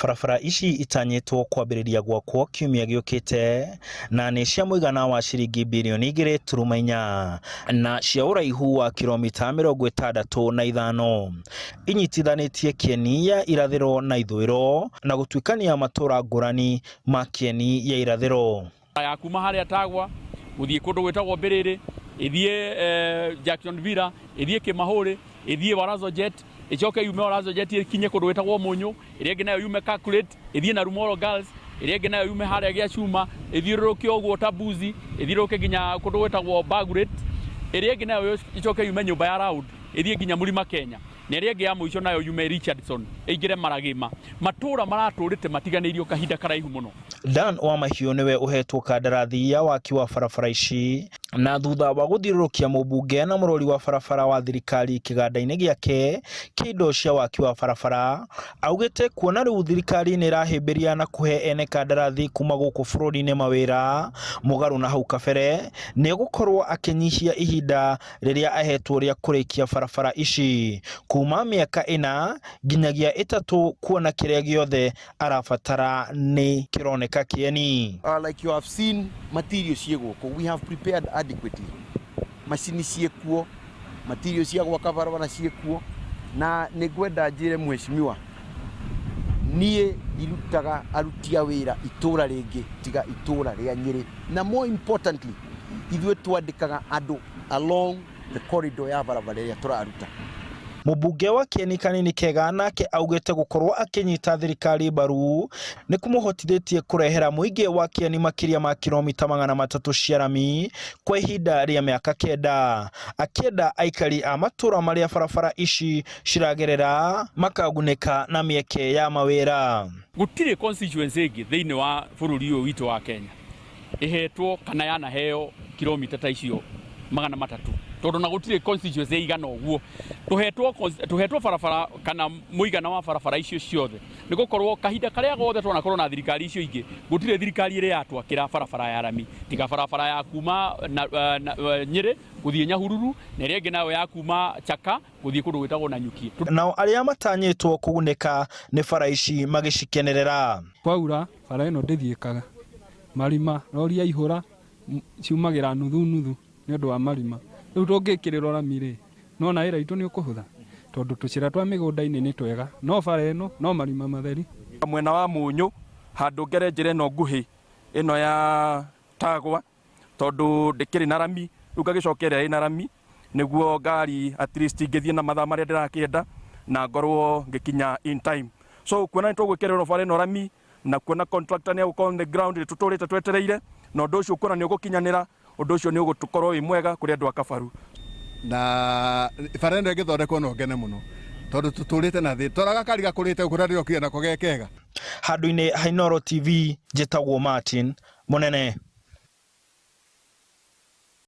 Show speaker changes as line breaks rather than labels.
Barabara ici itanyitwo kwambĩrĩria gwakwo kiumia gĩũkĩte na nĩ cia mũigana wa ciringi birioni 2.4 na cia ũraihu wa kilomita 65 inyitithanĩtie Kieni ya irathĩro na ithũĩro na gũtuĩkania matũra ngũrani ma Kieni ya irathĩro.
Ya kuma harĩa Tagwa gũthiĩ kũndũ gwĩtagwo Mbĩrĩrĩ, ĩthiĩ Jacksonville, ĩthiĩ Kĩmahũrĩ, ĩthiĩ Warazo Jet, icoke yume Warazo Jet ikinye kũndũ gwĩtagwo Mũnyũ, ĩrĩa ĩngĩ nayo yume Calculate, ĩthiĩ na Rumoro Girls, ĩrĩa ĩngĩ nayo yume harĩa gĩa Cuma, ĩthiũrũrũke ũguo Tabuzi, ĩthiũrũrũke nginya kũndũ gwĩtagwo Bagret, ĩrĩa ĩngĩ nayo icoke yume nyũmba ya Round, ĩthiĩ nginya Mũrima Kenya, na ĩrĩa ĩngĩ ya mũico nayo yume Richardson, ĩingĩre Maragĩma. Matũra maratũrĩte matiganĩirio kahinda karaihu mũno. Dan Wamahiũ nĩwe ũhetwo kandarathi ya waki wa barabara ici, na thutha wa gũthiũrũrũkia mũmbunge na mũrori wa barabara wa thirikari kĩganda-inĩ gĩake kĩa indo cia waki wa barabara, augĩte kuona rĩu thirikari nĩ ĩrahĩmbĩria na kũhe ene kandarathi kuma gũkũ bũrũri-inĩ mawĩra mũgarũ na hau kabere, nĩ gũkorwo akĩnyihia ihinda rĩrĩa ahetwo rĩa kũrĩkia barabara ici kuma mĩaka 4 nginyagia 3 kuona kĩrĩa gĩothe arabatara nĩ kĩroneka Kieni.
Like you have seen, materials ciegũkũ, we have prepared adequately. Macini ciekuo, materials cia gwaka barabara ciekuo, na nĩngwenda njĩre mheshimiwa niĩ irutaga aruti a wĩra itũra rĩngĩ tiga itũra rĩa Nyĩrĩ, na more importantly ithuĩ twandĩkaga andũ along the corridor ya barabara ĩrĩa tũraruta.
Mũmbunge wa Kieni Kanini Kega nake augĩte gũkorwo akĩnyita thirikari mbaru nĩ kũmũhotithĩtie kũrehera mũingĩ wa Kieni makĩria ma kilomita 300 cia rami kwa ihinda rĩa mĩaka 9, akĩenda aikari a matũra marĩa barabara ici ciragerera makagunĩka na mĩeke ya mawĩra.
Gũtirĩ constituency ĩngĩ thĩinĩ wa bũrũri ũyũ witũ wa Kenya ĩhetwo kana yanaheo kilomita ta icio 300, tondũ na gũtirĩ constituency igana ũguo tũhetwo barabara kana mũigana wa barabara icio ciothe nĩ gũkorwo kahinda karĩa gothe twanakorwo na thirikari icio ingĩ gũtirĩ thirikari ĩrĩa yatwakĩra barabara ya rami tiga barabara ya kuma Nyĩrĩ gũthiĩ Nyahururu na ĩrĩa ĩngĩ nayo ya kuma Chaka gũthiĩ kũndũ gwĩtagwo Nanyuki.
Nao arĩa matanyĩtwo kũgunĩka nĩ bara ici magĩcikenerera.
Kwaura bara ĩno ndĩthiĩkaga marima rori ya ihũra ciumagĩra nuthu nĩ ũndũ wa marima. Rĩu tũngĩkĩrĩrwo rami-rĩ, no na wĩra witũ nĩ ũkũhũtha tondũ tũcĩra twa mĩgũnda-inĩ nĩ twega, no bara ĩno no marima matheri.
Mwena wa Mũnyũ handũ ngere njĩra ĩno nguhĩ ĩno ya Tagwa tondũ ndĩkĩrĩ na rami, rĩu ngagĩcokerera ĩna rami nĩguo ngari at least ingĩthiĩ na mathaa marĩa ndĩrakĩenda na ngorwo ngĩkinya in time. So kuona nĩ tũgwĩkĩrĩrwo bara ĩno rami na kuona contractor nĩ agũkorwo on the ground tũtũrĩte twetereire na ũndũ ũcio kuona nĩ ũgũkinyanĩra, ũndũ ũcio nĩ ũgũtũkorwo wĩ mwega kũrĩ andũ a Kabaru.
Na bara ĩno ĩgĩthondekwo no ngene mũno tondũ tũtũrĩte na thĩ toraga kari gakũrĩte gũkũra rĩo kĩenda kũgekega.
Handũ-inĩ ha Inooro TV njĩtagwo Martin Mũnene.